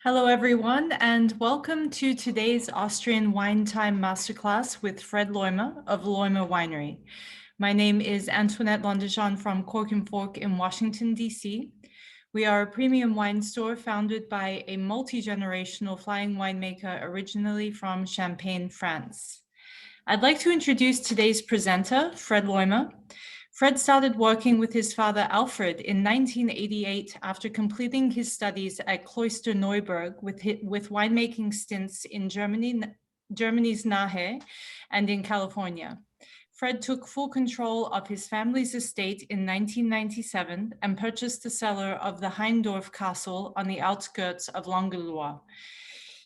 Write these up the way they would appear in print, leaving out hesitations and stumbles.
Hello, everyone, and welcome to today's Austrian Wine Time Masterclass with Fred Loimer of Loimer Winery. My name is Antoinette Londejean from Cork and Fork in Washington, D.C. We are a premium wine store founded by a multi-generational flying winemaker originally from Champagne, France. I'd like to introduce today's presenter, Fred Loimer. Fred started working with his father, Alfred, in 1988 after completing his studies at Klosterneuburg with winemaking stints in Germany's Nahe and in California. Fred took full control of his family's estate in 1997 and purchased the cellar of the Haindorf Castle on the outskirts of Langenlois.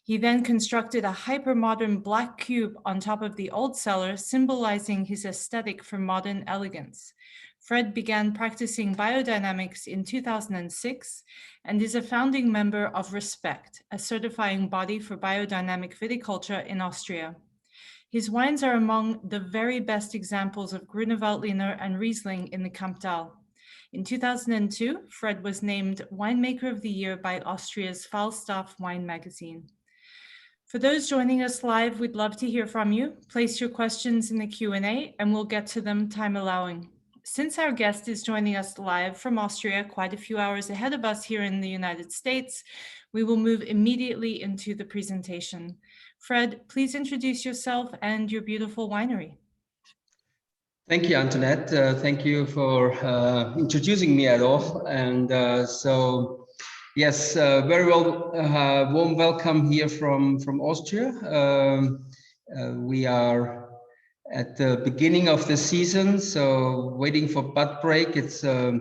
He then constructed a hyper-modern black cube on top of the old cellar, symbolizing his aesthetic for modern elegance. Fred began practicing biodynamics in 2006 and is a founding member of Respekt, a certifying body for biodynamic viticulture in Austria. His wines are among the very best examples of Grüner Veltliner and Riesling in the Kamptal. In 2002, Fred was named Winemaker of the Year by Austria's Falstaff wine magazine. For those joining us live, we'd love to hear from you. Place your questions in the Q&A and we'll get to them time allowing. Since our guest is joining us live from Austria, quite a few hours ahead of us here in the United States, we will move immediately into the presentation. Fred, please introduce yourself and your beautiful winery. Thank you, Antoinette. Thank you for introducing me at all. And yes, very well, warm welcome here from Austria. We are at the beginning of the season, so waiting for bud break. It's a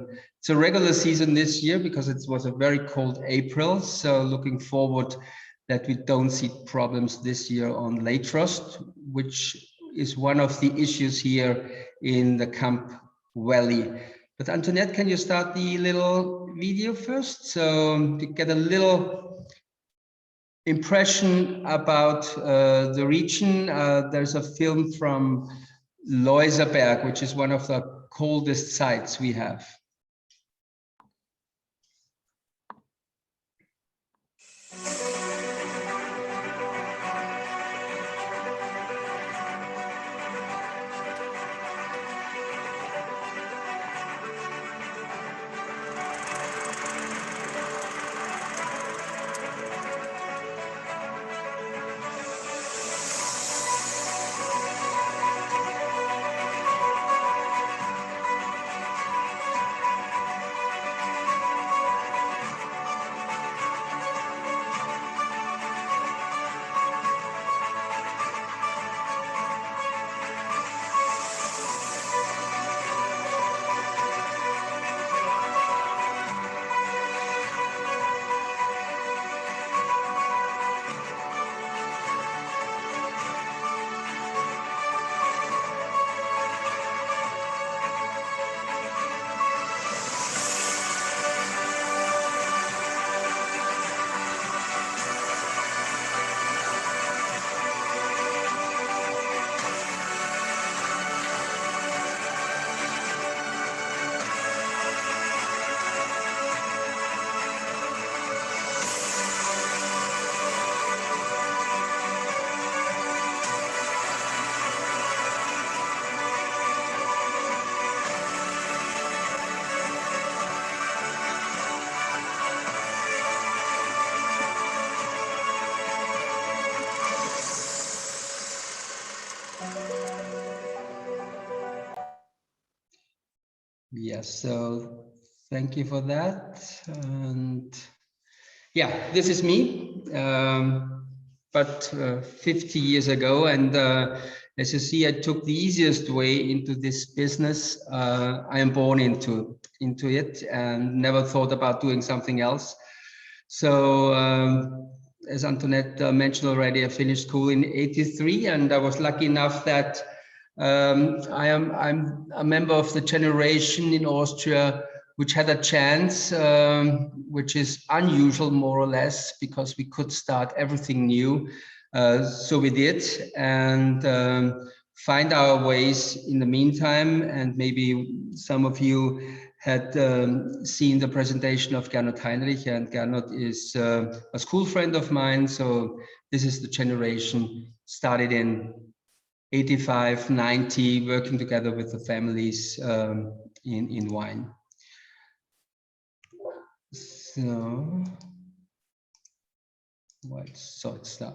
regular season this year because it was a very cold April. So looking forward that we don't see problems this year on late frost, which is one of the issues here in the Camp Valley. But Antoinette, can you start the little video first? So to get a little impression about the region, there's a film from Loiser, which is one of the coldest sites we have. Yes, so thank you for that. And yeah, this is me, but 50 years ago. And as you see, I took the easiest way into this business. I am born into it and never thought about doing something else. So as Antoinette mentioned already, I finished school in '83, and I was lucky enough that I'm a member of the generation in Austria which had a chance, which is unusual more or less, because we could start everything new. So we did, and find our ways in the meantime. And maybe some of you had seen the presentation of Gernot Heinrich, and Gernot is a school friend of mine. So this is the generation started in 85, 90, working together with the families in wine. So, it's now.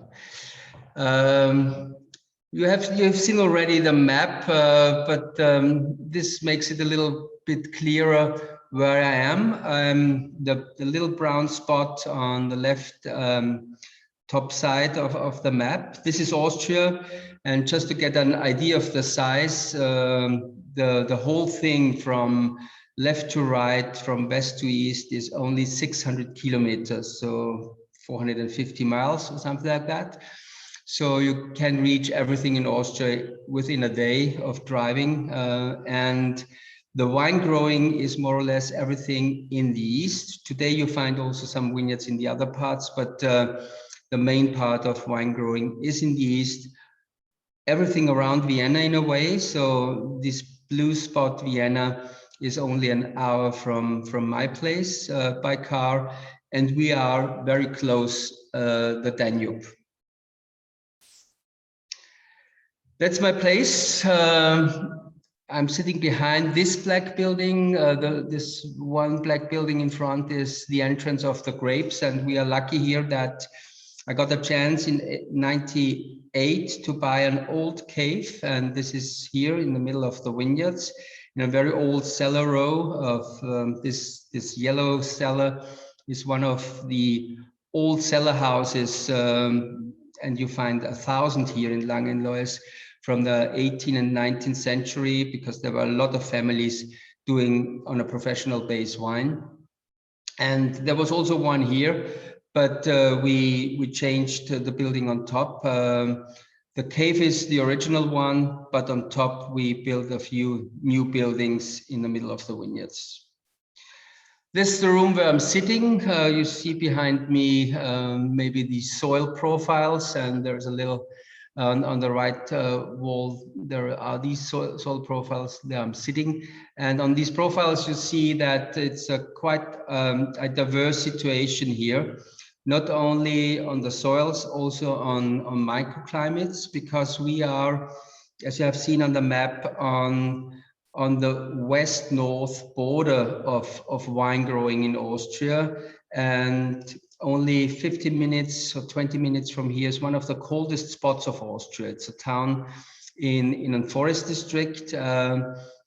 You've seen already the map, but this makes it a little bit clearer where I am. The little brown spot on the left top side of the map. This is Austria, and just to get an idea of the size, the whole thing from left to right, from west to east, is only 600 kilometers, so 450 miles or something like that. So you can reach everything in Austria within a day of driving, and the wine growing is more or less everything in the east. Today you find also some vineyards in the other parts, but the main part of wine growing is in the east. Everything around Vienna in a way. So this blue spot, Vienna, is only an hour from my place by car, and we are very close the Danube. That's my place. I'm sitting behind this black building. This one black building in front is the entrance of the grapes, and we are lucky here that I got a chance in '98 to buy an old cave, and this is here in the middle of the vineyards, in a very old cellar row of this yellow cellar is one of the old cellar houses, and you find 1,000 here in Langenlois from the 18th and 19th century, because there were a lot of families doing on a professional base wine. And there was also one here, but we changed the building on top. The cave is the original one, but on top we built a few new buildings in the middle of the vineyards. This is the room where I'm sitting. You see behind me maybe the soil profiles, and there's a little on the right wall, there are these soil profiles there I'm sitting. And on these profiles, you see that it's quite a diverse situation here, not only on the soils, also on microclimates, because we are, as you have seen on the map, on the west-north border of wine growing in Austria. And only 15 minutes or 20 minutes from here is one of the coldest spots of Austria. It's a town in a forest district,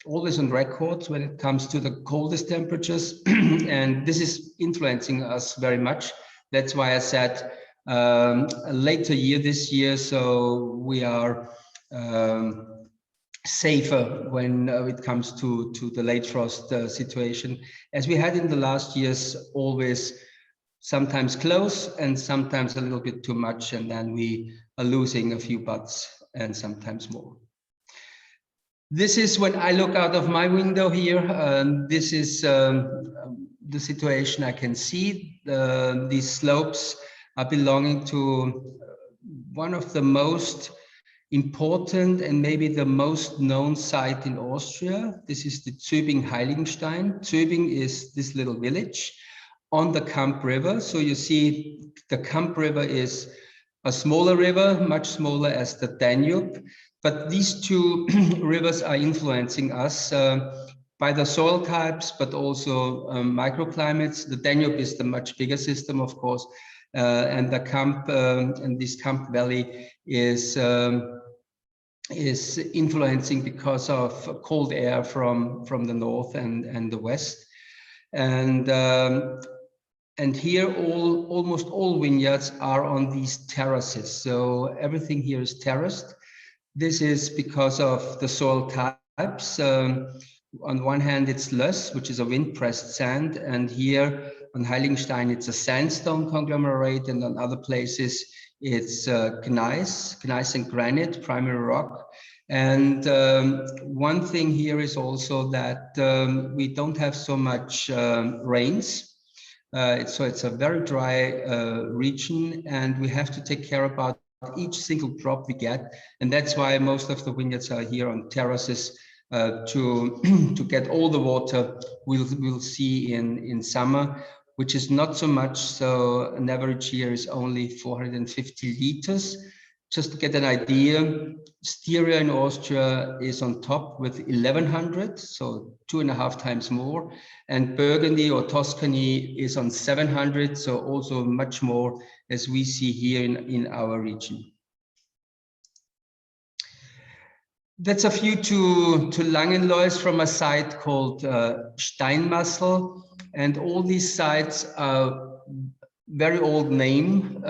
always on record when it comes to the coldest temperatures. And this is influencing us very much. That's why I said a later year this year, so we are safer when it comes to the late frost situation, as we had in the last years, always sometimes close and sometimes a little bit too much, and then we are losing a few buds and sometimes more. This is when I look out of my window here. This is the situation I can see. These slopes are belonging to one of the most important and maybe the most known site in Austria. This is the Zöbing-Heiligenstein. Zöbing is this little village on the Kamp River. So you see the Kamp River is a smaller river, much smaller as the Danube. But these two rivers are influencing us by the soil types, but also microclimates. The Danube is the much bigger system, of course, and the Kamp and this Kamp Valley is influencing because of cold air from the north and the west. And here almost all vineyards are on these terraces. So everything here is terraced. This is because of the soil types. On one hand, it's löss, which is a wind-pressed sand. And here on Heiligenstein, it's a sandstone conglomerate. And on other places, it's gneiss and granite, primary rock. And one thing here is also that we don't have so much rains. So it's a very dry region, and we have to take care about each single drop we get. And that's why most of the vineyards are here on terraces, to to get all the water we'll see in summer, which is not so much. So an average year is only 450 liters. Just to get an idea, Styria in Austria is on top with 1100, so 2.5 times more. And Burgundy or Tuscany is on 700, so also much more as we see here in our region. That's a view to Langenlois from a site called Steinmassel. And all these sites are very old names,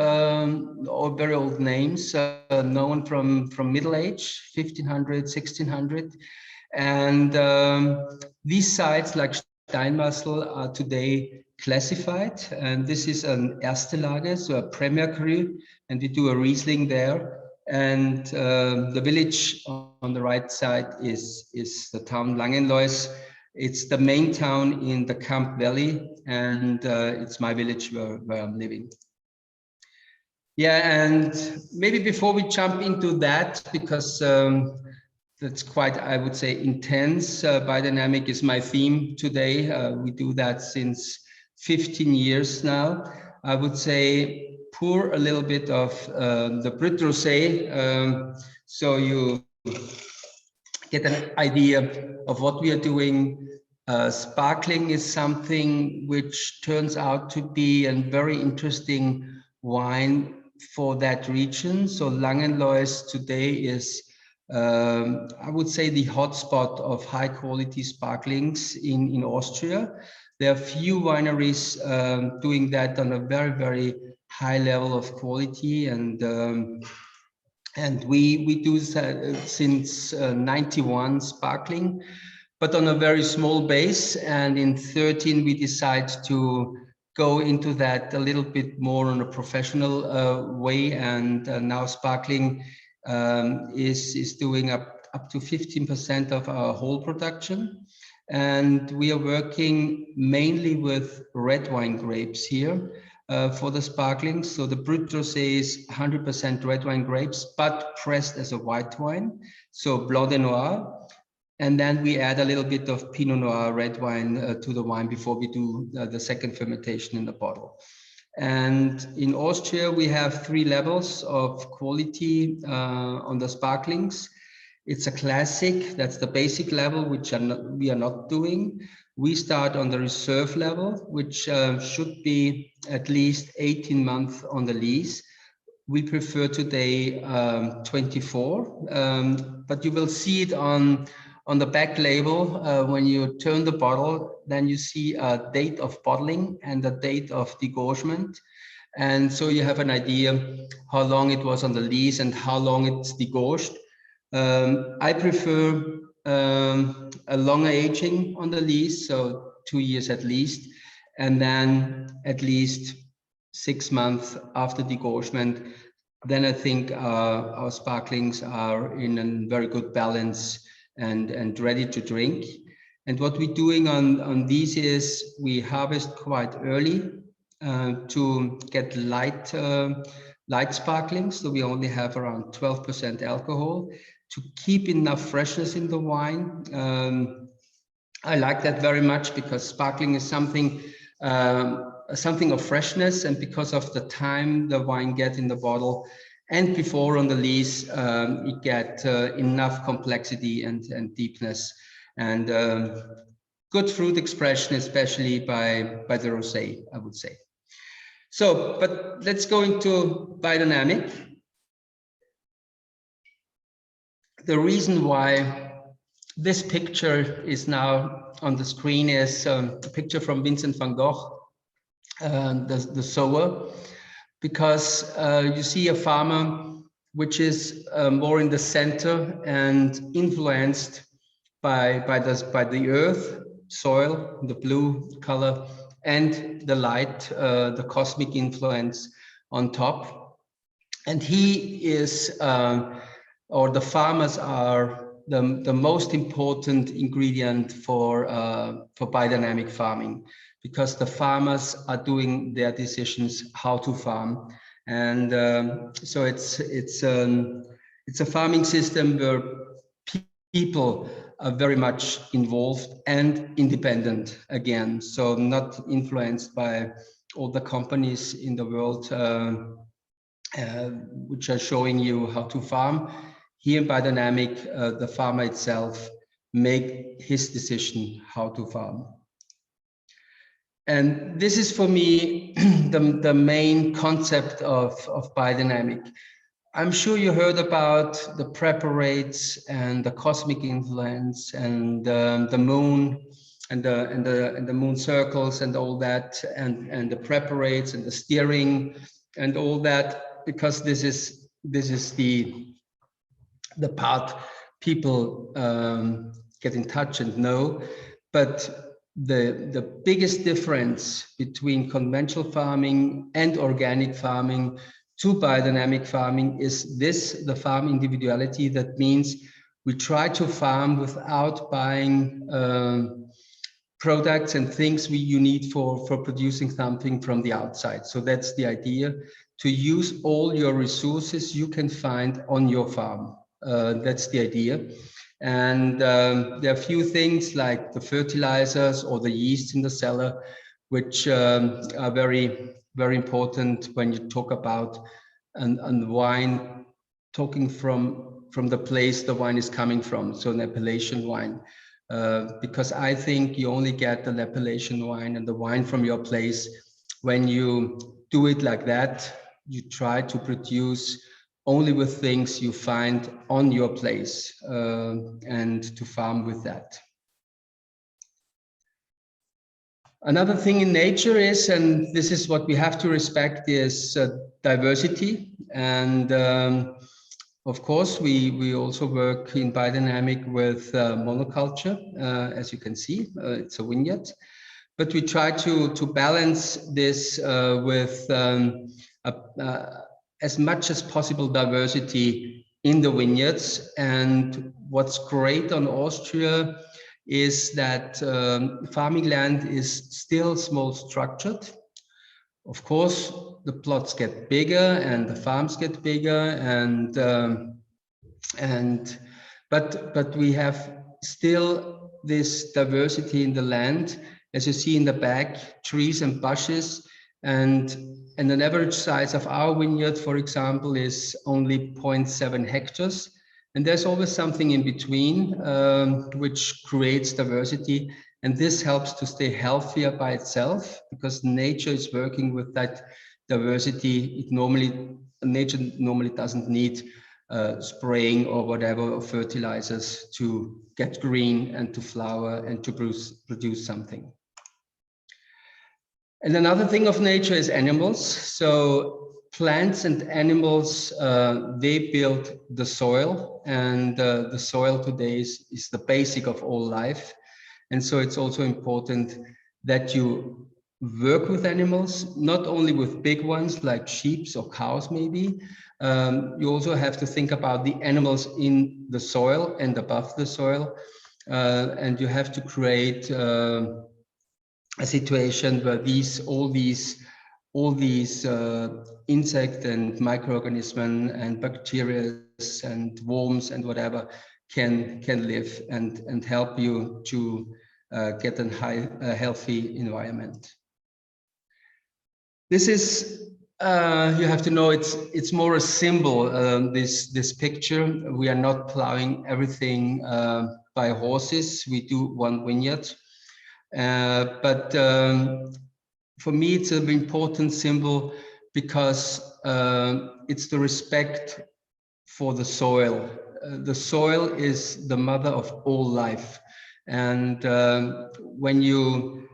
known from Middle Age, 1500, 1600. And these sites like Steinmassel are today classified. And this is an Erste Lage, so a Premier Cru, and we do a Riesling there. And the village on the right side is the town Langenlois. It's the main town in the Kamp Valley, and it's my village where I'm living. Yeah, and maybe before we jump into that, because that's quite, I would say, intense. Biodynamic is my theme today. We do that since 15 years now. I would say pour a little bit of the Brut Rosé, so you get an idea of what we are doing. Sparkling is something which turns out to be a very interesting wine for that region. So Langenlois today is, I would say, the hotspot of high quality sparklings in Austria. There are few wineries doing that on a very, very high level of quality, and we do since 91 sparkling, but on a very small base. And in 13 we decide to go into that a little bit more on a professional way, and now sparkling is doing up to 15% of our whole production. And we are working mainly with red wine grapes here for the sparkling. So the Brut Rosé is 100% red wine grapes, but pressed as a white wine, so Blanc de Noir. And then we add a little bit of Pinot Noir red wine to the wine before we do the second fermentation in the bottle. And in Austria, we have 3 levels of quality on the sparklings. It's a classic, that's the basic level, which we are not doing. We start on the reserve level, which should be at least 18 months on the lease. We prefer today 24, but you will see it on the back label. When you turn the bottle, then you see a date of bottling and a date of degorgement. And so you have an idea how long it was on the lease and how long it's degorged. I prefer a longer aging on the lease, so 2 years at least, and then at least 6 months after degorgement. Then I think our sparklings are in a very good balance and ready to drink. And what we're doing on these is we harvest quite early to get light sparklings. So we only have around 12% alcohol to keep enough freshness in the wine. I like that very much because sparkling is something of freshness, and because of the time the wine gets in the bottle and before on the lees, it gets enough complexity and deepness, and good fruit expression, especially by the rosé, I would say. So, but let's go into biodynamic. The reason why this picture is now on the screen is a picture from Vincent van Gogh, the sower, because you see a farmer which is more in the center and influenced by the earth, soil, the blue color, and the light, the cosmic influence on top. And he is, or the farmers are the most important ingredient for biodynamic farming, because the farmers are doing their decisions how to farm. And so it's a farming system where people are very much involved and independent again. So not influenced by all the companies in the world which are showing you how to farm. Here in biodynamic, the farmer itself make his decision how to farm. And this is for me the main concept of biodynamic. I'm sure you heard about the preparates and the cosmic influence and the moon and the moon circles and all that, and the preparates and the steering and all that, because this is the part people get in touch and know. But the biggest difference between conventional farming and organic farming to biodynamic farming is this, the farm individuality. That means we try to farm without buying products and things you need for producing something from the outside. So that's the idea, to use all your resources you can find on your farm. That's the idea. And there are a few things like the fertilizers or the yeast in the cellar, which are very, very important when you talk about and wine, talking from the place the wine is coming from, so an appellation wine. Because I think you only get an appellation wine and the wine from your place when you do it like that. You try to produce only with things you find on your place and to farm with that. Another thing in nature is, and this is what we have to respect, is diversity. And of course, we also work in biodynamic with monoculture, as you can see, it's a vineyard. But we try to balance this with as much as possible diversity in the vineyards. And what's great on Austria is that farming land is still small structured. Of course, the plots get bigger and the farms get bigger, but we have still this diversity in the land. As you see in the back, trees and bushes, and an average size of our vineyard, for example, is only 0.7 hectares. And there's always something in between, which creates diversity. And this helps to stay healthier by itself, because nature is working with that diversity. Nature normally doesn't need spraying or whatever, or fertilizers to get green and to flower and to produce something. And another thing of nature is animals. So plants and animals, they build the soil, and the soil today is the basic of all life. And so it's also important that you work with animals, not only with big ones like sheep or cows maybe. You also have to think about the animals in the soil and above the soil. And you have to create a situation where all these insect and microorganisms and bacteria and worms and whatever can live and help you to get a healthy environment. This is you have to know it's more a symbol. This picture, we are not plowing everything by horses. We do one vineyard. But for me, it's an important symbol because it's the respect for the soil. The soil is the mother of all life. And when you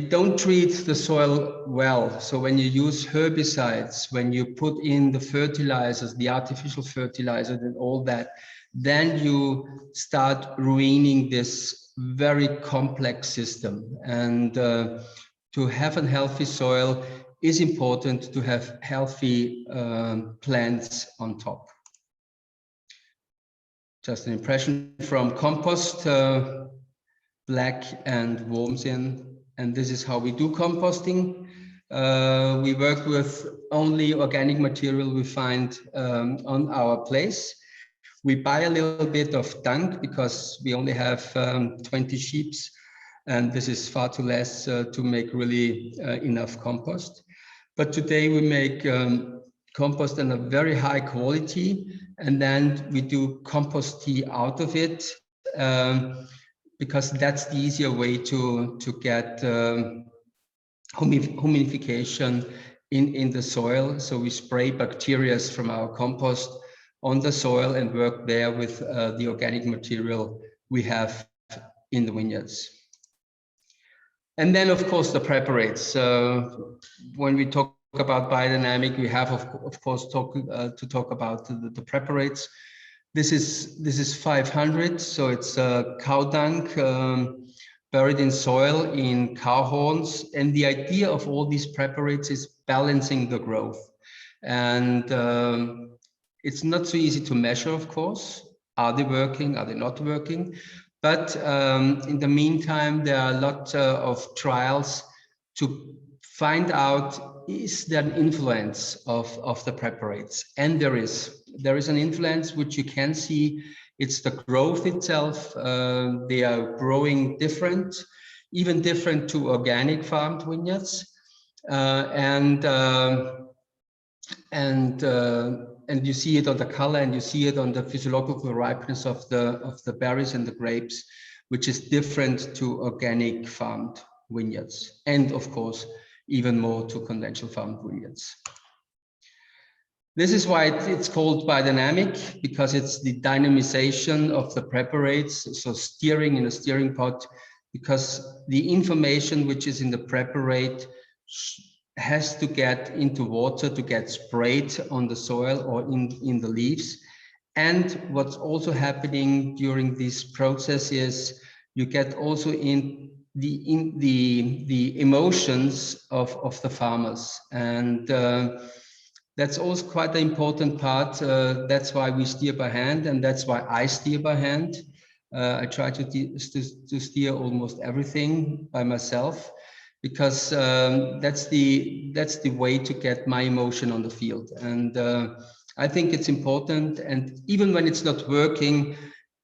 don't treat the soil well, so when you use herbicides, when you put in the fertilizers, the artificial fertilizers and all that, then you start ruining this very complex system. And to have a healthy soil is important to have healthy plants on top. Just an impression from compost, black and worms in. And this is how we do composting. We work with only organic material we find on our place. We buy a little bit of dung because we only have 20 sheep, and this is far too less to make really enough compost. But today we make compost in a very high quality, and then we do compost tea out of it, because that's the easier way to get humidification in the soil. So we spray bacteria from our compost on the soil and work there with the organic material we have in the vineyards. And then, of course, the preparates. When we talk about biodynamic, we have, of course, to talk about the preparates. This is 500, so it's cow dung buried in soil in cow horns. And the idea of all these preparates is balancing the growth. And it's not so easy to measure, of course. Are they working? Are they not working? But in the meantime, there are a lot of trials to find out, is there an influence of the preparates? And there is an influence which you can see. It's the growth itself. They are growing different, even different to organic farmed vineyards. And you see it on the color, and you see it on the physiological ripeness of the berries and the grapes, which is different to organic farmed vineyards, and of course even more to conventional farmed vineyards. This is why it's called biodynamic, because it's the dynamization of the preparates, so steering in a steering pot, because the information which is in the preparate has to get into water to get sprayed on the soil or in the leaves. And what's also happening during this process is you get also in the emotions of the farmers, and that's also quite an important part. That's why we steer by hand, and that's why I steer by hand. I try to steer almost everything by myself, because that's the way to get my emotion on the field. And I think it's important. And even when it's not working,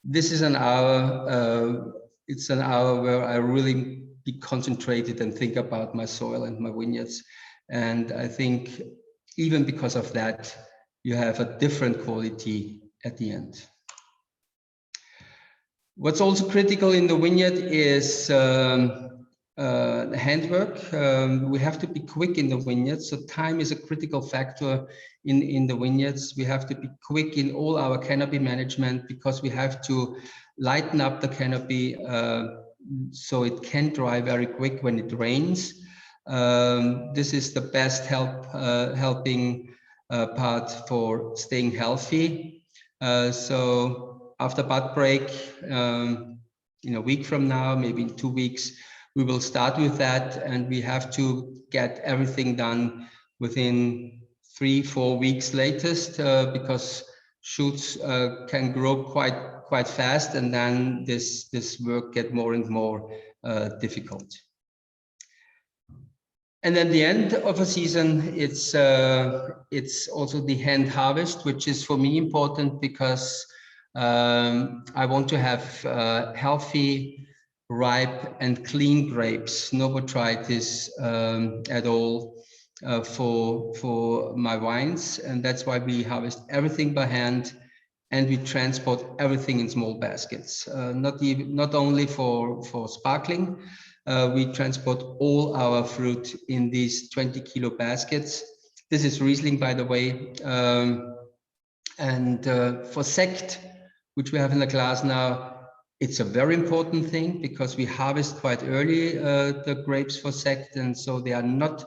this is an hour. It's an hour where I really be concentrated and think about my soil and my vineyards. And I think even because of that, you have a different quality at the end. What's also critical in the vineyard is handwork. We have to be quick in the vineyards, so time is a critical factor in the vineyards. We have to be quick in all our canopy management, because we have to lighten up the canopy so it can dry very quick when it rains. This is the best helping part for staying healthy. So after bud break, in a week from now, maybe in 2 weeks, we will start with that, and we have to get everything done within 3-4 weeks latest, because shoots can grow quite fast, and then this work get more and more difficult. And then the end of a season, it's also the hand harvest, which is for me important, because I want to have healthy, ripe and clean grapes, no botrytis at all for my wines. And that's why we harvest everything by hand, and we transport everything in small baskets, not only for sparkling. We transport all our fruit in these 20-kilo baskets. This is Riesling, by the way. And for sect, which we have in the glass now, it's a very important thing, because we harvest quite early the grapes for sect, and so they are not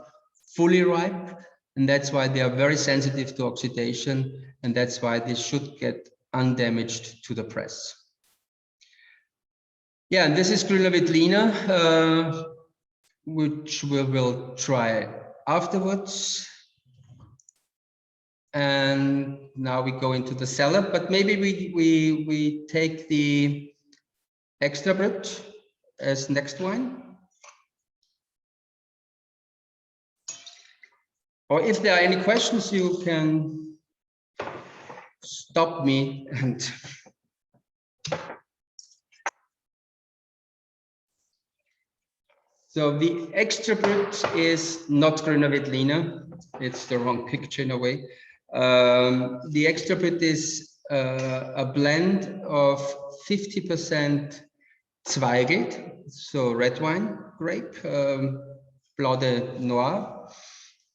fully ripe, and that's why they are very sensitive to oxidation, and that's why they should get undamaged to the press. Yeah, and this is Grüner Veltliner, which we will try afterwards. And now we go into the cellar, but maybe we take the extra brut as next wine. Or if there are any questions, you can stop me and so the extra brut is not Grüner Veltliner. It's the wrong picture in a way. The extra brut is a blend of 50% Zweigelt, so red wine grape, Blanc Noir,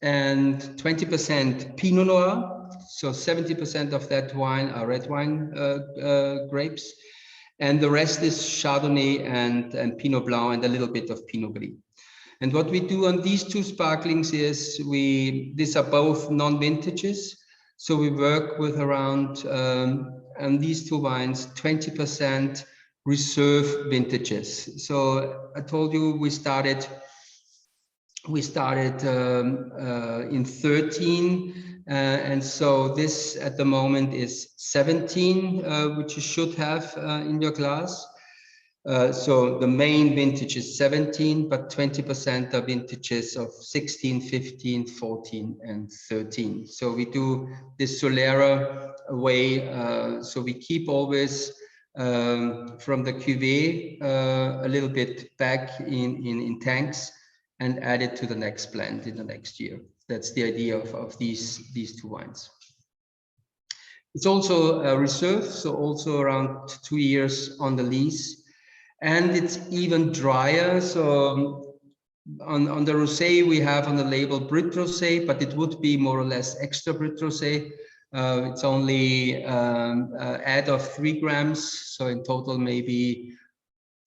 and 20% Pinot Noir. So 70% of that wine are red wine grapes. And the rest is Chardonnay and Pinot Blanc and a little bit of Pinot Gris. And what we do on these two sparklings is these are both non-vintages. So we work with around, on these two wines, 20% reserve vintages. So I told you we started in 13. And so this at the moment is 17, which you should have in your glass. So the main vintage is 17, but 20% are vintages of 16, 15, 14, and 13. So we do this Solera way. So we keep always from the cuvée a little bit back in tanks and add it to the next blend in the next year. That's the idea of these two wines. It's also a reserve, so also around 2 years on the lease. And it's even drier. So on the rosé, we have on the label Brut Rosé, but it would be more or less extra Brut Rosé. It's only add of 3 grams. So in total, maybe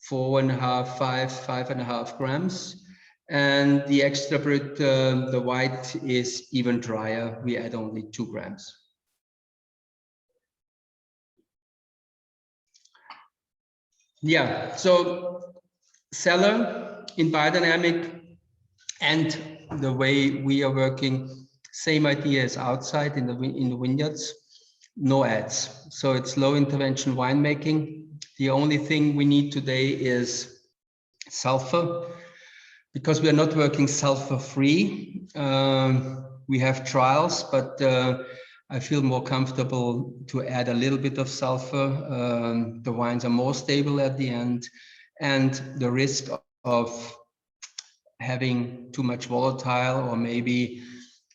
5.5 grams. And the extra brut, the white is even drier. We add only 2 grams. Yeah, so cellar in biodynamic and the way we are working, same idea as outside in the vineyards, no ads. So it's low intervention winemaking. The only thing we need today is sulfur, because we are not working sulfur free. We have trials, but I feel more comfortable to add a little bit of sulfur. The wines are more stable at the end, and the risk of having too much volatile or maybe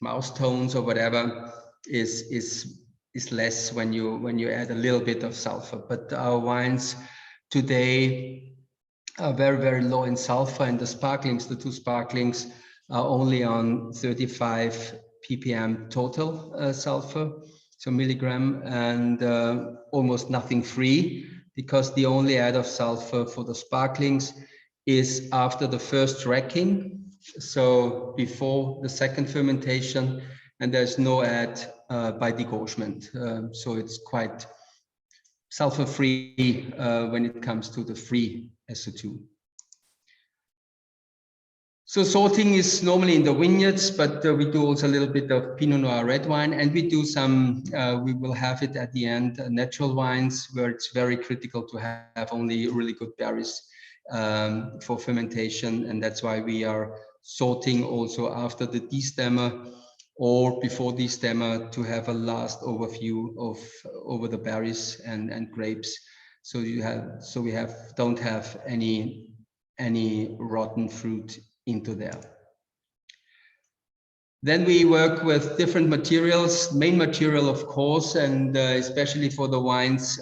mouse tones or whatever is less when you add a little bit of sulfur. But our wines today are very, very low in sulfur, and the sparklings, the 2 sparklings, are only on 35 ppm total sulfur, so milligram, and almost nothing free, because the only add of sulfur for the sparklings is after the first racking, so before the second fermentation, and there's no add by degorgement. So it's quite sulfur-free when it comes to the free SO2. So sorting is normally in the vineyards, but we do also a little bit of Pinot Noir red wine, and we do some, we will have it at the end, natural wines, where it's very critical to have only really good berries for fermentation, and that's why we are sorting also after the destemmer or before destemmer to have a last overview over the berries and grapes. So we don't have any rotten fruit into there. Then we work with different materials, main material of course, and especially for the wines,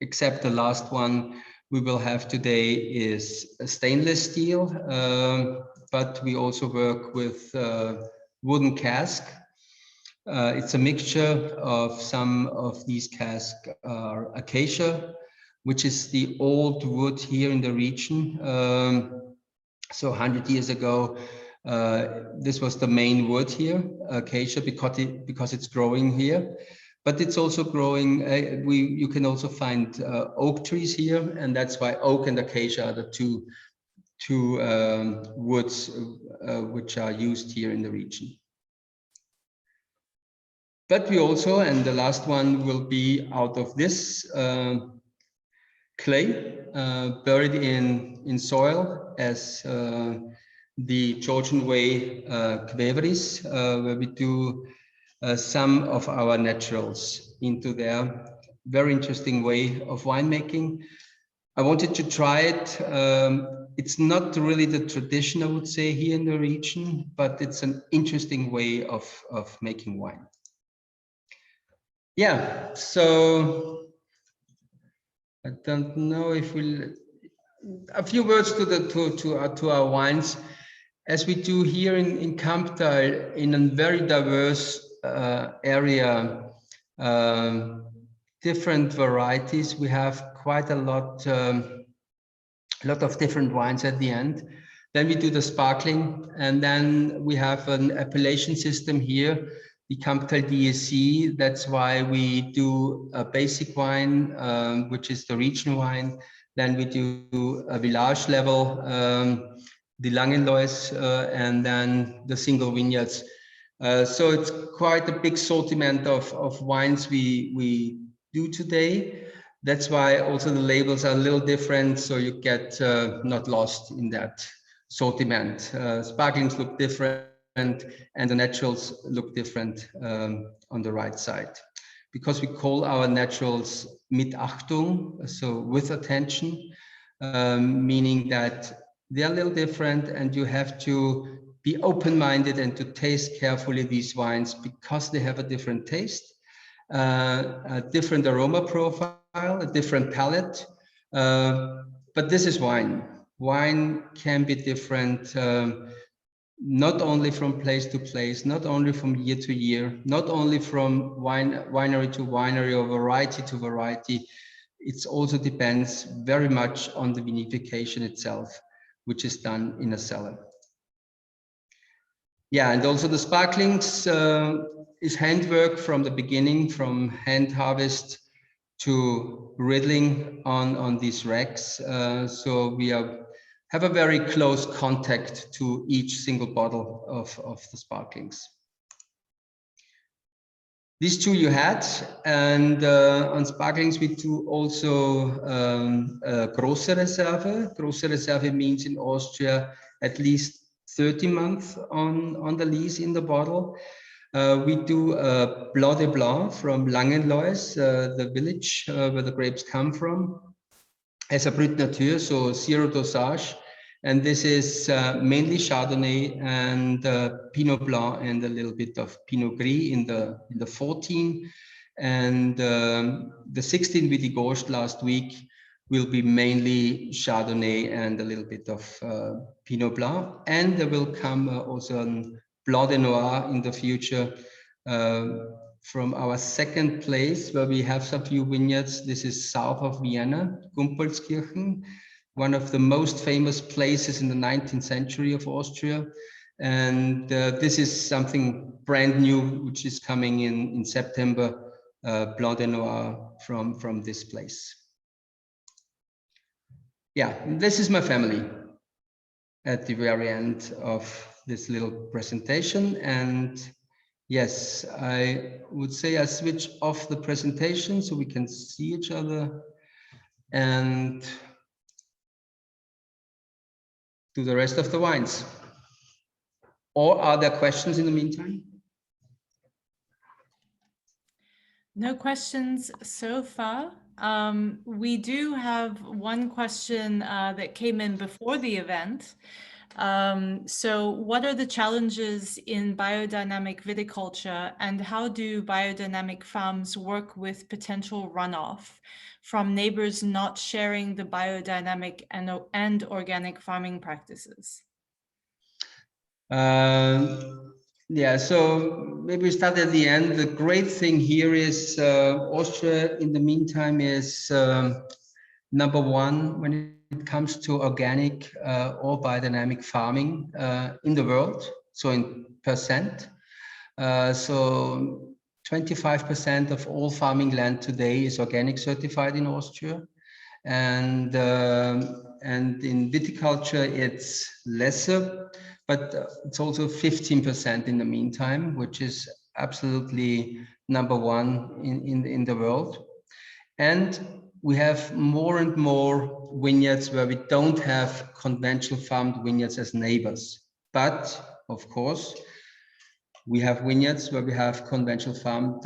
except the last one we will have today is a stainless steel, but we also work with wooden cask. It's a mixture of some of these casks are acacia, which is the old wood here in the region. So 100 years ago, this was the main wood here, acacia, because it's growing here. But it's also growing, you can also find oak trees here, and that's why oak and acacia are the two woods which are used here in the region. But we also, and the last one will be out of this clay, buried in soil as the Georgian way kveveris, where we do some of our naturals into their very interesting way of winemaking. I wanted to try it. It's not really the tradition, I would say, here in the region, but it's an interesting way of making wine. Yeah, so I don't know if we'll, a few words to our wines. As we do here in Kamptal, in a very diverse area, different varieties. We have quite a lot of different wines at the end. Then we do the sparkling, and then we have an appellation system here, the Kamptal DSC. That's why we do a basic wine, which is the region wine. Then we do a village level, the Langenlois, and then the single vineyards. So it's quite a big assortment of wines we do today. That's why also the labels are a little different, so you get not lost in that assortment. Sparklings look different, and the naturals look different on the right side. Because we call our naturals mit Achtung, so with attention, meaning that they're a little different, and you have to be open-minded and to taste carefully these wines because they have a different taste, a different aroma profile, a different palate. But this is wine. Wine can be different, not only from place to place, not only from year to year, not only from winery to winery or variety to variety. It also depends very much on the vinification itself, which is done in a cellar. Yeah, and also the sparklings is handwork from the beginning, from hand harvest to riddling on these racks. So we have a very close contact to each single bottle of the sparklings. These two you had, and on sparklings we do also große Reserve. Große Reserve means in Austria at least 30 months on the lees in the bottle. We do Blanc de Blanc from Langenlois, the village where the grapes come from, as a brut nature, so zero dosage. And this is mainly Chardonnay and Pinot Blanc and a little bit of Pinot Gris in the 14. And the 16 we degorged last week will be mainly Chardonnay and a little bit of Pinot Blanc. And there will come also a Blanc de Noir in the future from our second place where we have some few vineyards. This is south of Vienna, Gumpolskirchen, one of the most famous places in the 19th century of Austria. And this is something brand new, which is coming in September, Blanc de Noir from this place. Yeah, this is my family at the very end of this little presentation. And yes, I would say I switch off the presentation so we can see each other and do the rest of the wines. Or are there questions in the meantime? No questions so far. We do have one question that came in before the event. So what are the challenges in biodynamic viticulture, and how do biodynamic farms work with potential runoff from neighbors not sharing the biodynamic and organic farming practices? Yeah, so maybe we start at the end. The great thing here is Austria, in the meantime, is number one when it comes to organic or biodynamic farming in the world, so in percent. So 25% of all farming land today is organic certified in Austria. And in viticulture, it's lesser, but it's also 15% in the meantime, which is absolutely number one in the world. And we have more and more vineyards where we don't have conventional farmed vineyards as neighbors. But of course, We have vineyards where we have conventional farmed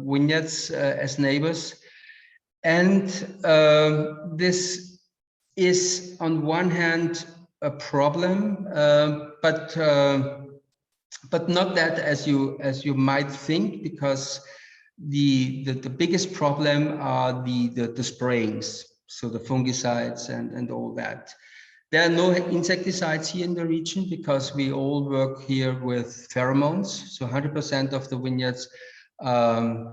vineyards as neighbors. And this is on one hand a problem, but not that as you might think, because the biggest problem are the sprayings, so the fungicides and all that. There are no insecticides here in the region because we all work here with pheromones. So 100% of the vineyards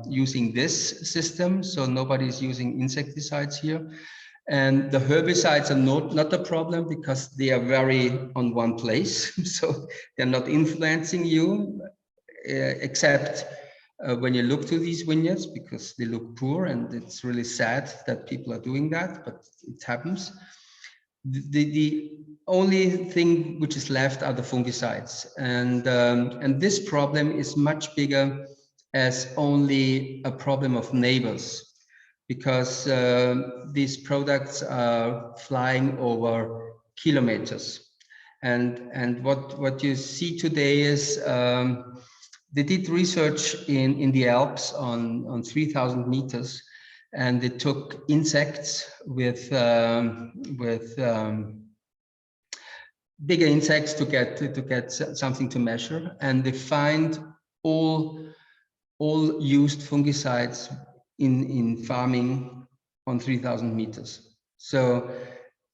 using this system. So nobody is using insecticides here. And the herbicides are not a problem because they are very on one place. So they're not influencing you, except when you look to these vineyards, because they look poor, and it's really sad that people are doing that, but it happens. The only thing which is left are the fungicides, and this problem is much bigger as only a problem of neighbors, because these products are flying over kilometers, and what you see today is they did research in the Alps on 3,000 meters. And they took insects with bigger insects to get something to measure, and they find all used fungicides in farming on 3,000 meters. So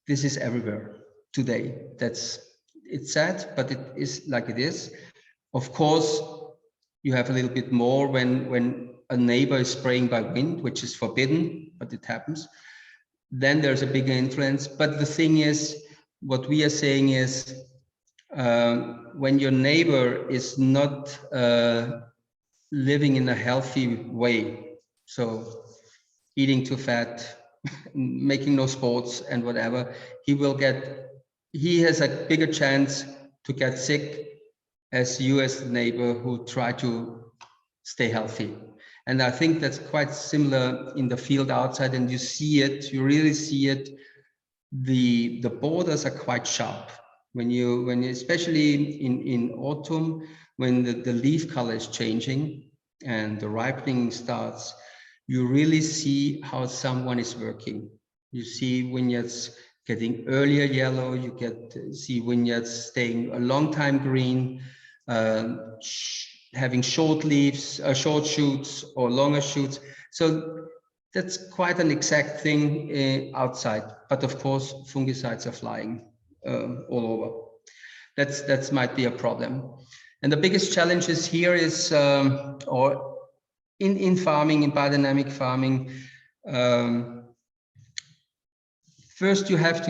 this is everywhere today. It's sad, but it is like it is. Of course, you have a little bit more when a neighbor is spraying by wind, which is forbidden, but it happens. Then there's a bigger influence. But the thing is, what we are saying is, when your neighbor is not living in a healthy way, so eating too fat, making no sports and whatever, he has a bigger chance to get sick as you as the neighbor who try to stay healthy. And I think that's quite similar in the field outside, and you see it, you really see it. The borders are quite sharp when you especially in autumn, when the leaf color is changing and the ripening starts, you really see how someone is working. You see vineyards getting earlier yellow, you see vineyards staying a long time green, having short leaves, short shoots or longer shoots. So that's quite an exact thing outside. But of course, fungicides are flying all over. That might be a problem. And the biggest challenges here is, or in farming, in biodynamic farming, first you have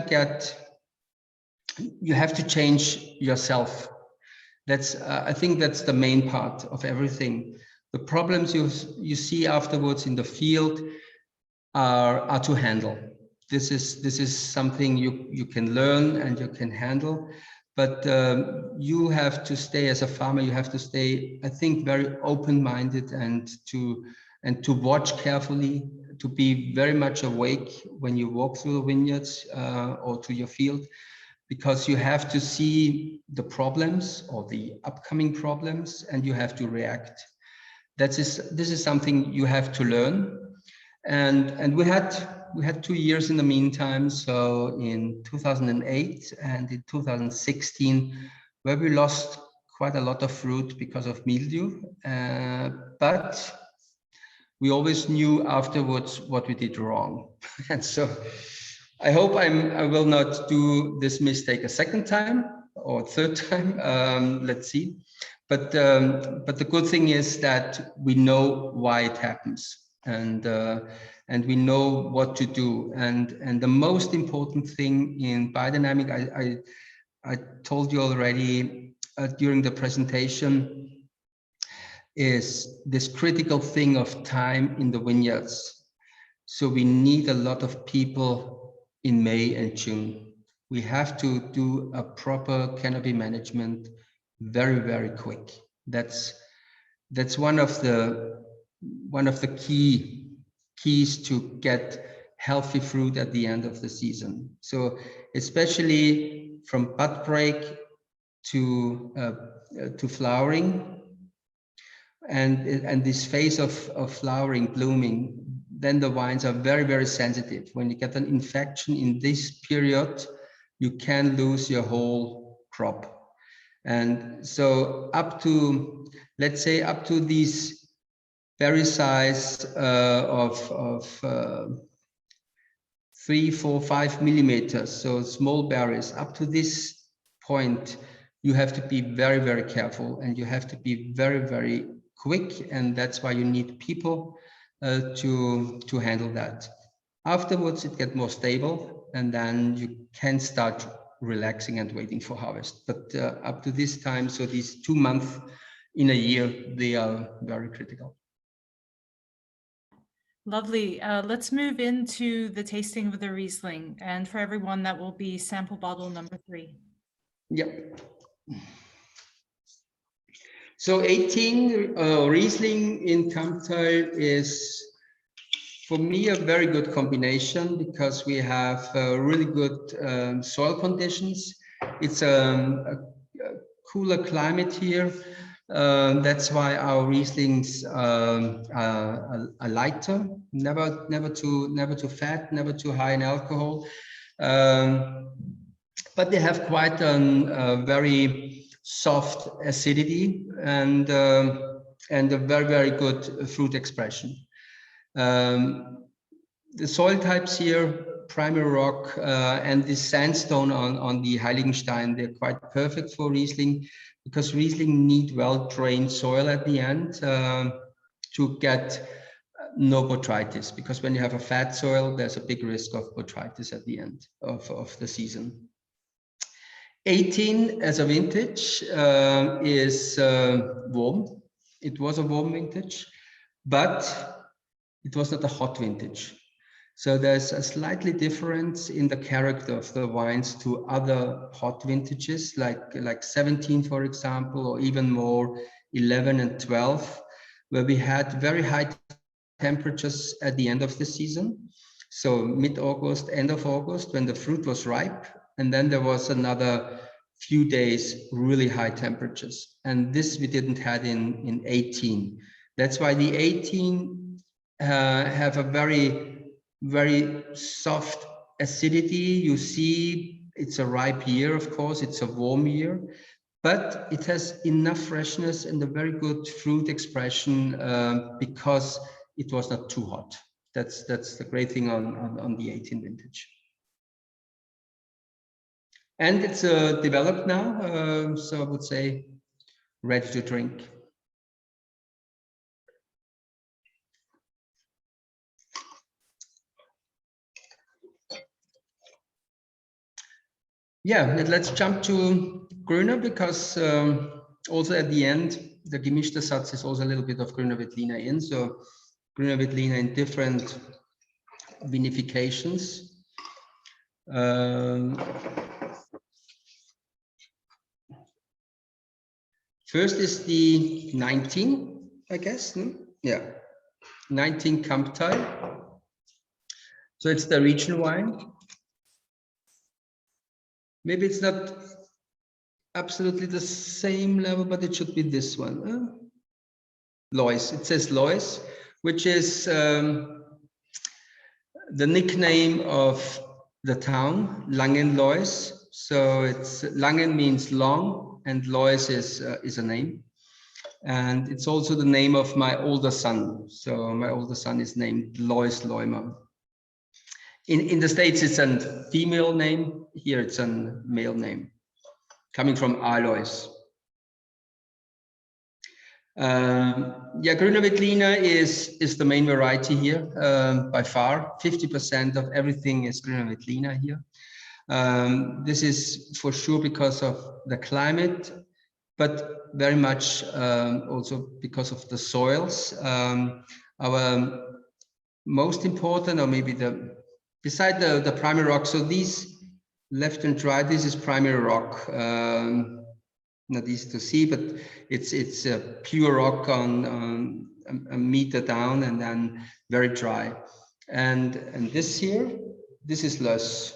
to change yourself. I think that's the main part of everything. The problems you see afterwards in the field are to handle. This is something you can learn and you can handle, but you have to stay as a farmer. You have to stay, I think, very open-minded and to watch carefully, to be very much awake when you walk through the vineyards or to your field, because you have to see the problems or the upcoming problems and you have to react. This is something you have to learn. And we had 2 years in the meantime, so in 2008 and in 2016, where we lost quite a lot of fruit because of mildew, but we always knew afterwards what we did wrong. And so I hope I will not do this mistake a second time or third time. Let's see. But the good thing is that we know why it happens, and we know what to do. And the most important thing in biodynamic, I told you already during the presentation, is this critical thing of time in the vineyards. So we need a lot of people in May and June. We have to do a proper canopy management very, very quick. That's one of the keys to get healthy fruit at the end of the season. So especially from bud break to flowering, and this phase of flowering, blooming, then the wines are very, very sensitive. When you get an infection in this period, you can lose your whole crop. And so up to, let's say, up to these berry size of 3, 4, 5 millimeters, so small berries, up to this point, you have to be very, very careful, and you have to be very, very quick, and that's why you need people to handle that. Afterwards, it gets more stable, and then you can start relaxing and waiting for harvest. But up to this time, so these 2 months in a year, they are very critical. Lovely. Let's move into the tasting of the Riesling. And for everyone, that will be sample bottle number 3. Yep. So 18 Riesling in Kamptal is, for me, a very good combination, because we have really good soil conditions. It's a cooler climate here. That's why our Rieslings are lighter, never too fat, never too high in alcohol. But they have quite a very soft acidity and a very, very good fruit expression. The soil types here, primary rock and the sandstone on the Heiligenstein, they're quite perfect for Riesling, because Riesling need well-drained soil at the end to get no botrytis, because when you have a fat soil, there's a big risk of botrytis at the end of the season. 18 as a vintage is warm. It was a warm vintage, but it was not a hot vintage. So there's a slightly difference in the character of the wines to other hot vintages, like 17, for example, or even more 11 and 12, where we had very high temperatures at the end of the season. So mid-August, end of August, when the fruit was ripe, and then there was another few days really high temperatures. And this we didn't have in 18. That's why the 18 have a very soft acidity. You see, it's a ripe year, of course, it's a warm year, but it has enough freshness and a very good fruit expression because it was not too hot. That's the great thing on the 18 vintage. And it's developed now, so I would say ready to drink. Yeah, let's jump to Grüner, because also at the end, the gemischter Satz is also a little bit of Grüner Veltliner in. So Grüner Veltliner in different vinifications. First is the 19, I guess. Yeah, 19 Kamptal. So it's the regional wine. Maybe it's not absolutely the same level, but it should be this one. Lois. It says Lois, which is the nickname of the town, Langenlois. So it's Langen means long, and Lois is a name. And it's also the name of my older son. So my older son is named Lois Loimer. In the States, it's a female name. Here, it's a male name, coming from Alois. Yeah, Grüner Veltliner is the main variety here by far. 50% of everything is Grüner Veltliner here. This is for sure because of the climate, but very much also because of the soils. Our most important, or maybe beside the primary rock, so these left and right, this is primary rock. Not easy to see, but it's a pure rock on a meter down, and then very dry. And this here, this is loess.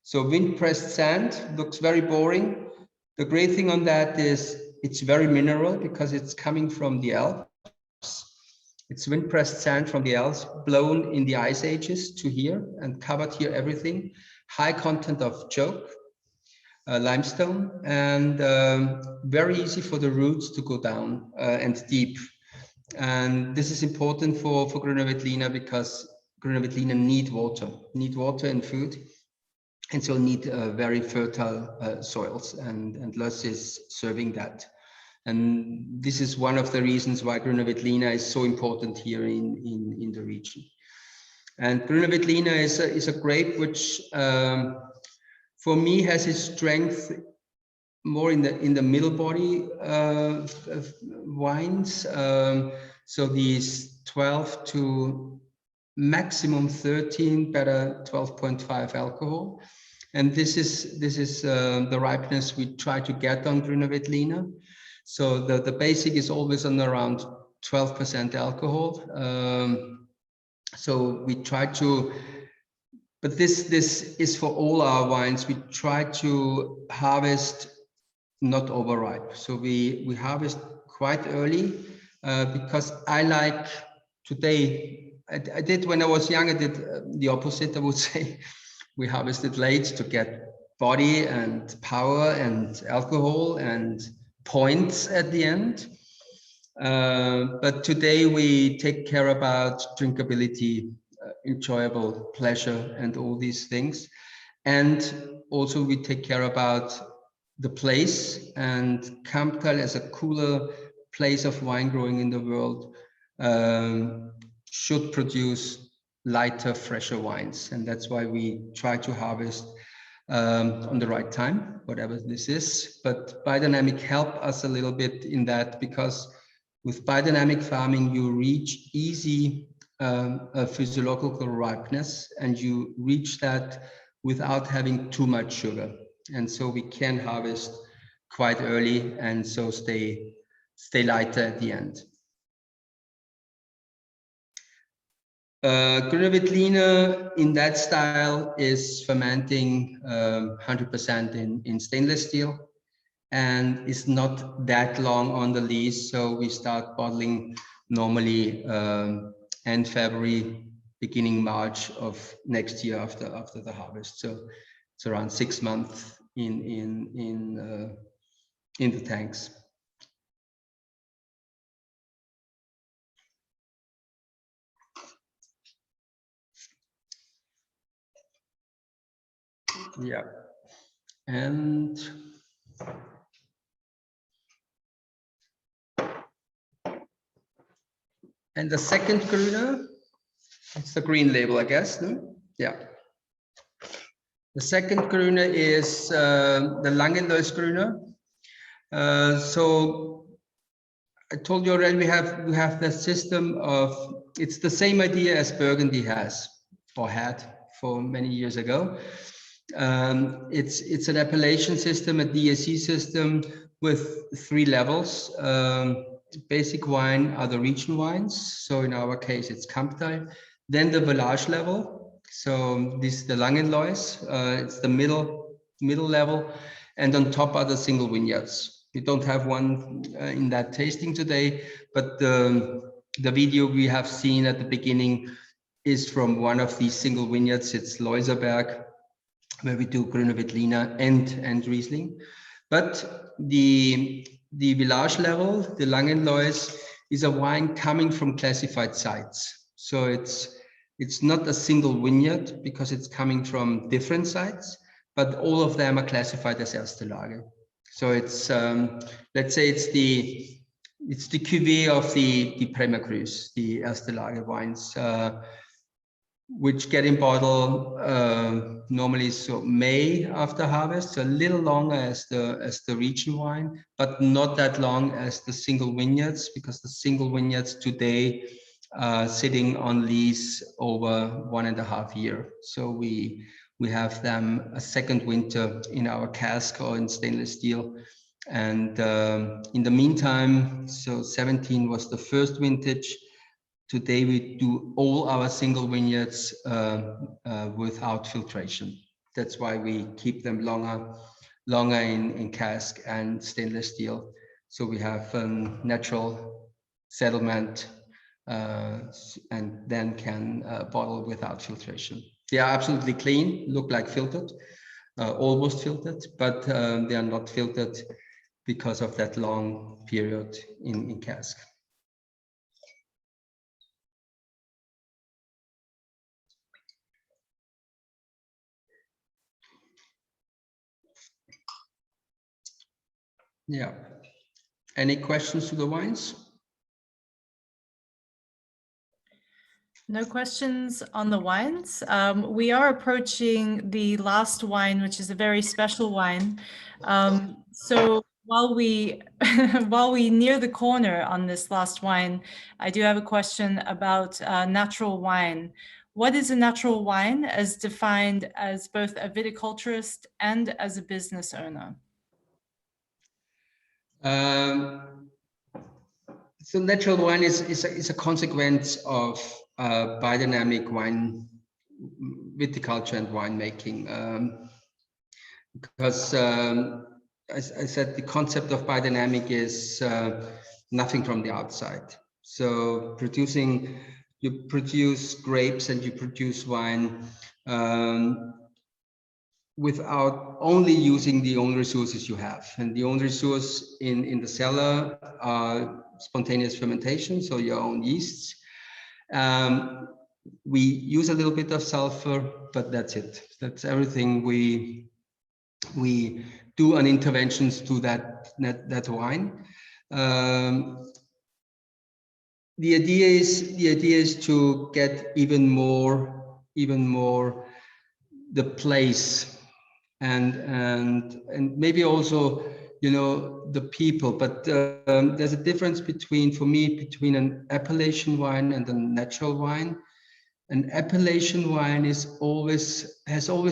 So wind pressed sand, looks very boring, The great thing on that is it's very mineral because it's coming from the Alps. It's wind-pressed sand from the Alps, blown in the ice ages to here and covered here everything. High content of choke, limestone, and very easy for the roots to go down and deep. And this is important for Grüner Veltliner because Grüner Veltliner need water and food. And so need very fertile soils, and Löss is serving that. And this is one of the reasons why Grüner Veltliner is so important here in the region. And Grüner Veltliner is a grape which, for me, has its strength more in the middle body of wines. So these 12 to maximum 13, better 12.5 alcohol. And this is the ripeness we try to get on Grüner Veltliner. So the basic is always on around 12% alcohol. So we try to, but this is for all our wines. We try to harvest not overripe. So we harvest quite early because I like today. I did when I was young. I did the opposite. I would say we harvested late to get body and power and alcohol and points at the end. But today we take care about drinkability, enjoyable pleasure, and all these things. And also we take care about the place, and Kamptal as a cooler place of wine growing in the world should produce lighter, fresher wines. And that's why we try to harvest on the right time, whatever this is. But biodynamic help us a little bit in that, because with biodynamic farming, you reach easy physiological ripeness, and you reach that without having too much sugar. And so we can harvest quite early and so stay lighter at the end. Grüner Veltliner in that style is fermenting 100% in stainless steel and is not that long on the lease. So we start bottling normally end February, beginning March of next year after the harvest. So it's around 6 months in the tanks. Yeah, and the second Grüner, it's the green label, I guess. No? Yeah. The second Grüner is the Langenlois Grüner. So I told you already we have the system of, it's the same idea as Burgundy has or had for many years ago. It's an appellation system, a DSC system with 3 levels. Basic wine are the region wines. So in our case, it's Kamptal. Then the village level. So this is the Langenlois. It's the middle level. And on top are the single vineyards. We don't have one in that tasting today, but the video we have seen at the beginning is from one of these single vineyards. It's Loiserberg, where we do Grüner Veltliner and Riesling. But the village level, the Langenlois, is a wine coming from classified sites. So it's not a single vineyard because it's coming from different sites, but all of them are classified as Erste Lage. So it's let's say it's the cuvée of the Premier Crus, the Erste Lage wines, which get in bottle normally so May after harvest, so a little longer as the region wine, but not that long as the single vineyards, because the single vineyards today are sitting on lease over 1.5 years. So we have them a second winter in our cask or in stainless steel. And in the meantime, so 17 was the first vintage. Today we do all our single vineyards without filtration. That's why we keep them longer longer in cask and stainless steel. So we have natural settlement and then can bottle without filtration. They are absolutely clean, look like filtered, almost filtered, but they are not filtered because of that long period in cask. Yeah. Any questions to the wines? No questions on the wines. We are approaching the last wine, which is a very special wine. So while we while we near the corner on this last wine, I do have a question about natural wine. What is a natural wine as defined as both a viticulturist and as a business owner? So natural wine is a consequence of biodynamic wine viticulture and winemaking, because as I said, the concept of biodynamic is nothing from the outside. So you produce grapes and you produce wine without only using the own resources you have. And the own resource in the cellar are spontaneous fermentation, so your own yeasts. We use a little bit of sulfur, but that's it. That's everything we do on interventions to that wine. The idea is to get even more the place and maybe also, you know, the people, but there's a difference for me between an appellation wine and a natural wine. An appellation wine has always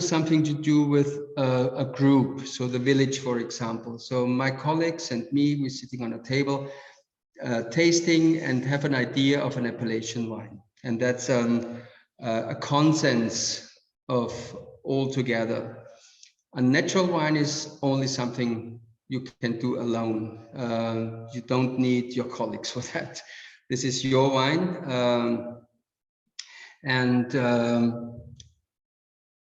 something to do with a group, so the village, for example. So my colleagues and me, we're sitting on a table tasting and have an idea of an appellation wine, and that's a consensus of all together. A natural wine is only something you can do alone. You don't need your colleagues for that. This is your wine. And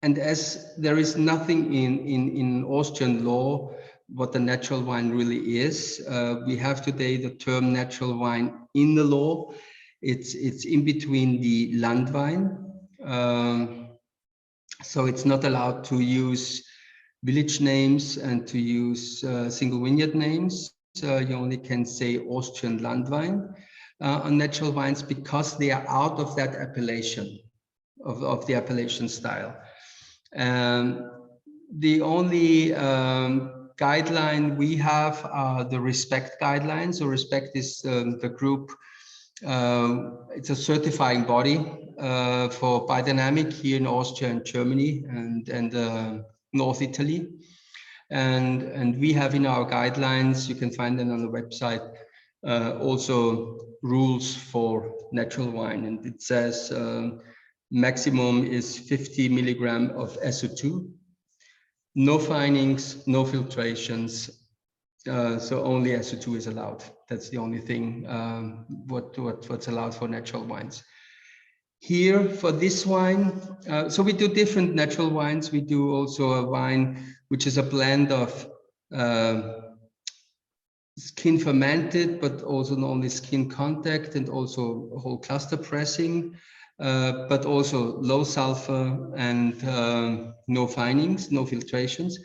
as there is nothing in Austrian law what the natural wine really is, we have today the term natural wine in the law. It's in between the Landwein. So it's not allowed to use village names and to use single vineyard names. You only can say Austrian Landwein on natural wines because they are out of that appellation, of the appellation style. The only guideline we have are the Respekt guidelines. So Respekt is the group, it's a certifying body for biodynamic here in Austria and Germany and North Italy. And we have in our guidelines, you can find them on the website, also rules for natural wine. And it says maximum is 50 milligram of SO2, no finings, no filtrations. So only SO2 is allowed. That's the only thing what's allowed for natural wines. Here for this wine, so we do different natural wines. We do also a wine which is a blend of skin fermented, but also not only skin contact and also whole cluster pressing, but also low sulfur and no finings, no filtrations.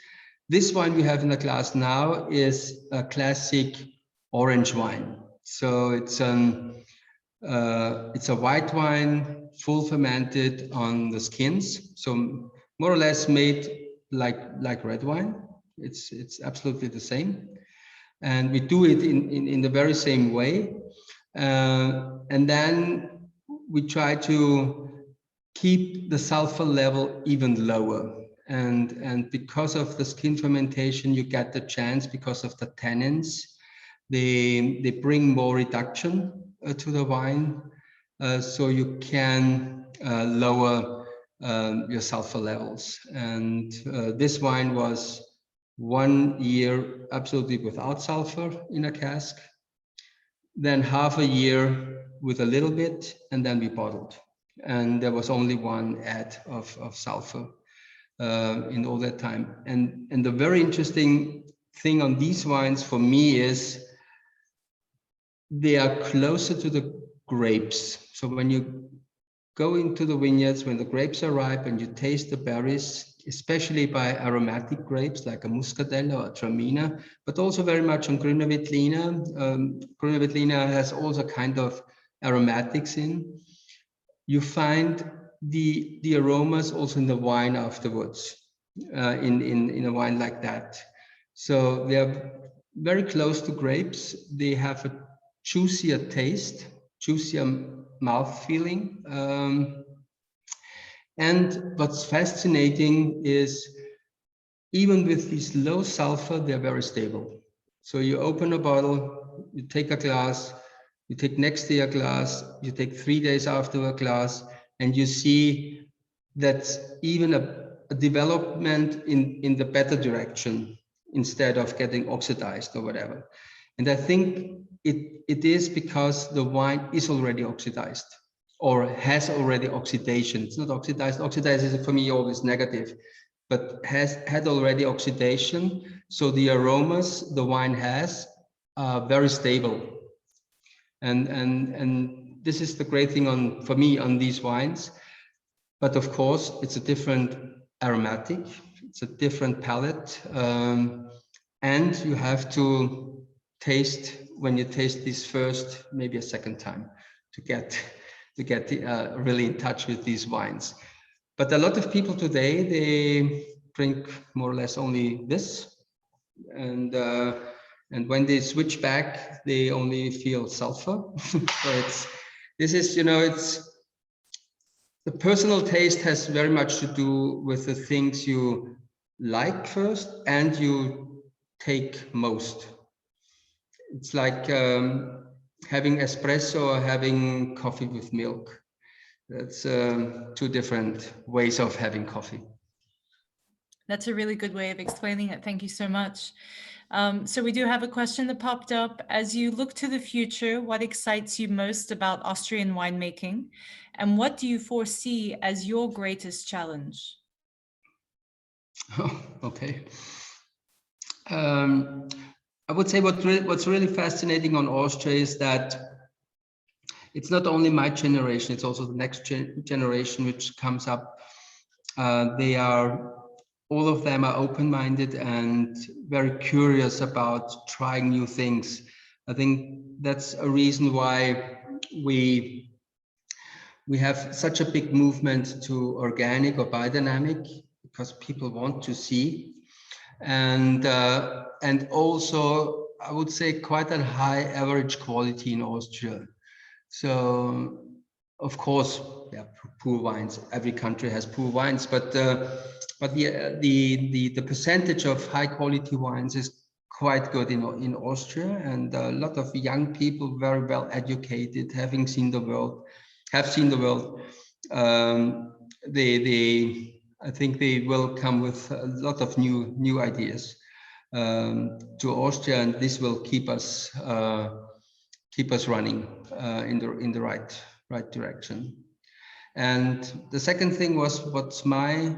This wine we have in the glass now is a classic orange wine. So it's a white wine, full fermented on the skins. So more or less made like red wine. It's absolutely the same. And we do it in the very same way. And then we try to keep the sulfur level even lower. And because of the skin fermentation, you get the chance, because of the tannins, they bring more reduction to the wine. So you can lower your sulfur levels. And this wine was 1 year absolutely without sulfur in a cask, then half a year with a little bit, and then we bottled. And there was only one add of sulfur in all that time. And the very interesting thing on these wines for me is they are closer to the grapes. So when you go into the vineyards, when the grapes are ripe and you taste the berries, especially by aromatic grapes like a Muscatella or a Traminer, but also very much on Grüner Veltliner. Grüner Veltliner has also kind of aromatics in. You find the aromas also in the wine afterwards, in a wine like that. So they are very close to grapes. They have a juicier taste, juicier mouth feeling. And what's fascinating is even with this low sulfur, they're very stable. So you open a bottle, you take a glass, you take next day a glass, you take 3 days after a glass, and you see that even a development in the better direction instead of getting oxidized or whatever. And I think it is because the wine is already oxidized or has already oxidation. It's not oxidized. Oxidized is for me always negative, but had already oxidation. So the aromas the wine has are very stable. And this is the great thing for me on these wines. But of course, it's a different aromatic, it's a different palate. And you have to taste, when you taste this first, maybe a second time to get really in touch with these wines. But a lot of people today, they drink more or less only this. And when they switch back, they only feel sulfur. So the personal taste has very much to do with the things you like first and you take most. It's like having espresso or having coffee with milk. That's two different ways of having coffee. That's a really good way of explaining it. Thank you so much. So we do have a question that popped up. As you look to the future, what excites you most about Austrian winemaking? And what do you foresee as your greatest challenge? Oh, okay. I would say what's really fascinating on Austria is that it's not only my generation, it's also the next generation which comes up. All of them are open-minded and very curious about trying new things. I think that's a reason why we have such a big movement to organic or biodynamic, because people want to see. And also, I would say quite a high average quality in Austria. So, of course, yeah, poor wines. Every country has poor wines, but the percentage of high quality wines is quite good in Austria, and a lot of young people, very well educated, have seen the world. I think they will come with a lot of new ideas to Austria, and this will keep us running in the right direction. And the second thing was, what's my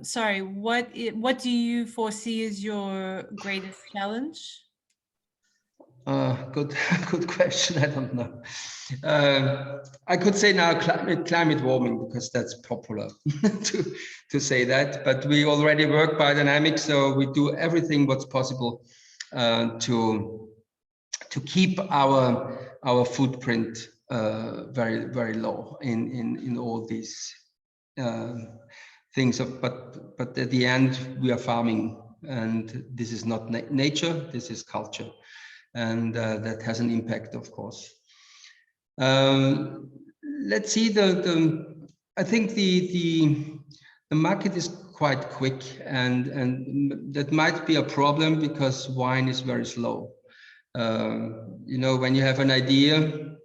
sorry, what do you foresee as your greatest challenge? Good question. I don't know. I could say now climate warming, because that's popular to say that. But we already work biodynamic, so we do everything what's possible to keep our footprint very, very low in all these things. But at the end, we are farming, and this is not nature. This is culture. And that has an impact, of course. Let's see. I think the market is quite quick, and that might be a problem because wine is very slow. When you have an idea,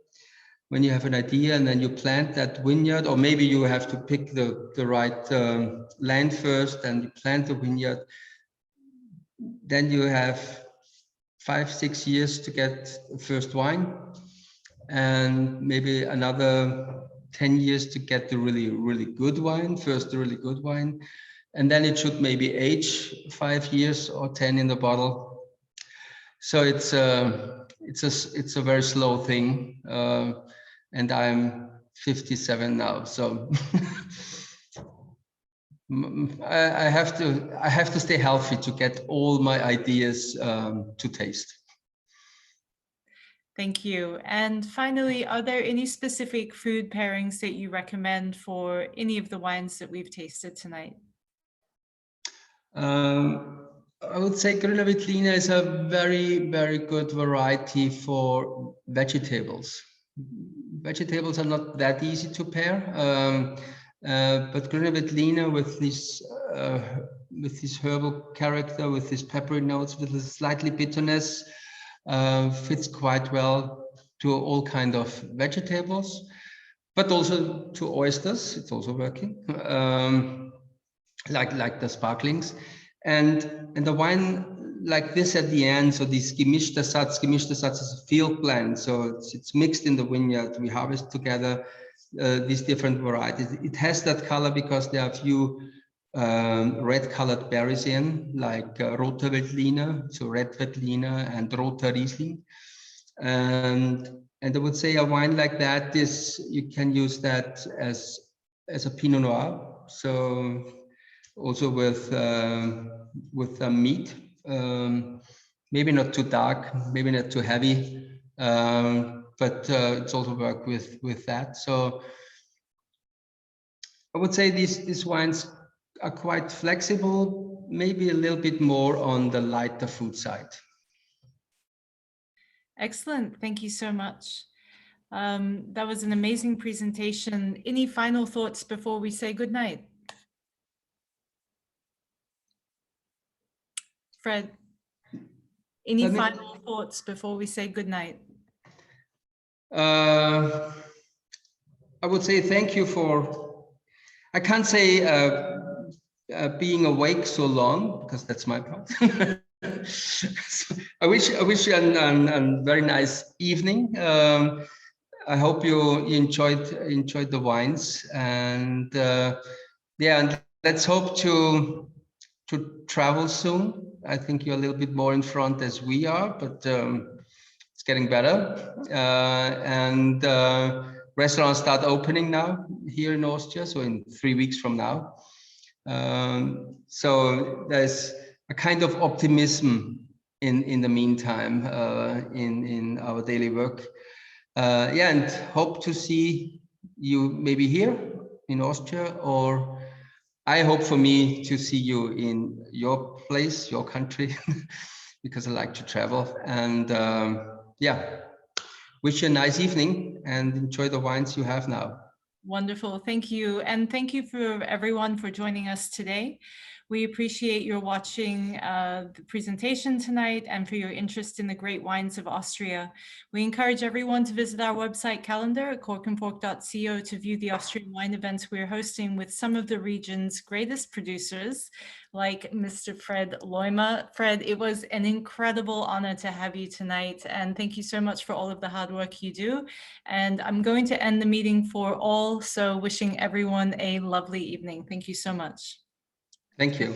when you have an idea and then you plant that vineyard, or maybe you have to pick the right land first and you plant the vineyard. Then you have 5-6 years to get the first wine, and maybe another 10 years to get the really good wine, first the really good wine. And then it should maybe age 5 years or 10 in the bottle. So it's a very slow thing. And I'm 57 now, so I have to stay healthy to get all my ideas to taste. Thank you. And finally, are there any specific food pairings that you recommend for any of the wines that we've tasted tonight? I would say Grüner Veltliner is a very good variety for vegetables. Vegetables are not that easy to pair, but Grüner Veltliner with this herbal character, with this peppery notes, with this slightly bitterness, fits quite well to all kind of vegetables, but also to oysters. It's also working, like the sparklings, and the wine like this at the end. So this gemischter Satz is a field blend, so it's mixed in the vineyard. We harvest together these different varieties. It has that color because there are a few red colored berries in, like Roter Veltliner, so red Veltliner, and Roter Riesling. And I would say a wine like that is, you can use that as a Pinot Noir. So also with meat, maybe not too dark, maybe not too heavy, but it's also work with that. So I would say these wines are quite flexible, maybe a little bit more on the lighter food side. Excellent. Thank you so much. That was an amazing presentation. Any final thoughts before we say goodnight? Fred, any final thoughts before we say goodnight? I would say thank you for, I can't say being awake so long, because that's my part. I wish you a very nice evening. I hope you enjoyed the wines, and yeah, and let's hope to travel soon. I think you're a little bit more in front as we are, but it's getting better. And restaurants start opening now here in Austria, so in 3 weeks from now. So there's a kind of optimism in the meantime in our daily work. Yeah, and hope to see you maybe here in Austria, or I hope for me to see you in your place, your country, because I like to travel. And yeah, wish you a nice evening and enjoy the wines you have now. Wonderful. Thank you. And thank you for everyone for joining us today. We appreciate your watching the presentation tonight and for your interest in the great wines of Austria. We encourage everyone to visit our website calendar at korkenfork.co to view the Austrian wine events we're hosting with some of the region's greatest producers, like Mr. Fred Loimer. Fred, it was an incredible honor to have you tonight, and thank you so much for all of the hard work you do. And I'm going to end the meeting for all, so wishing everyone a lovely evening. Thank you so much. Thank you.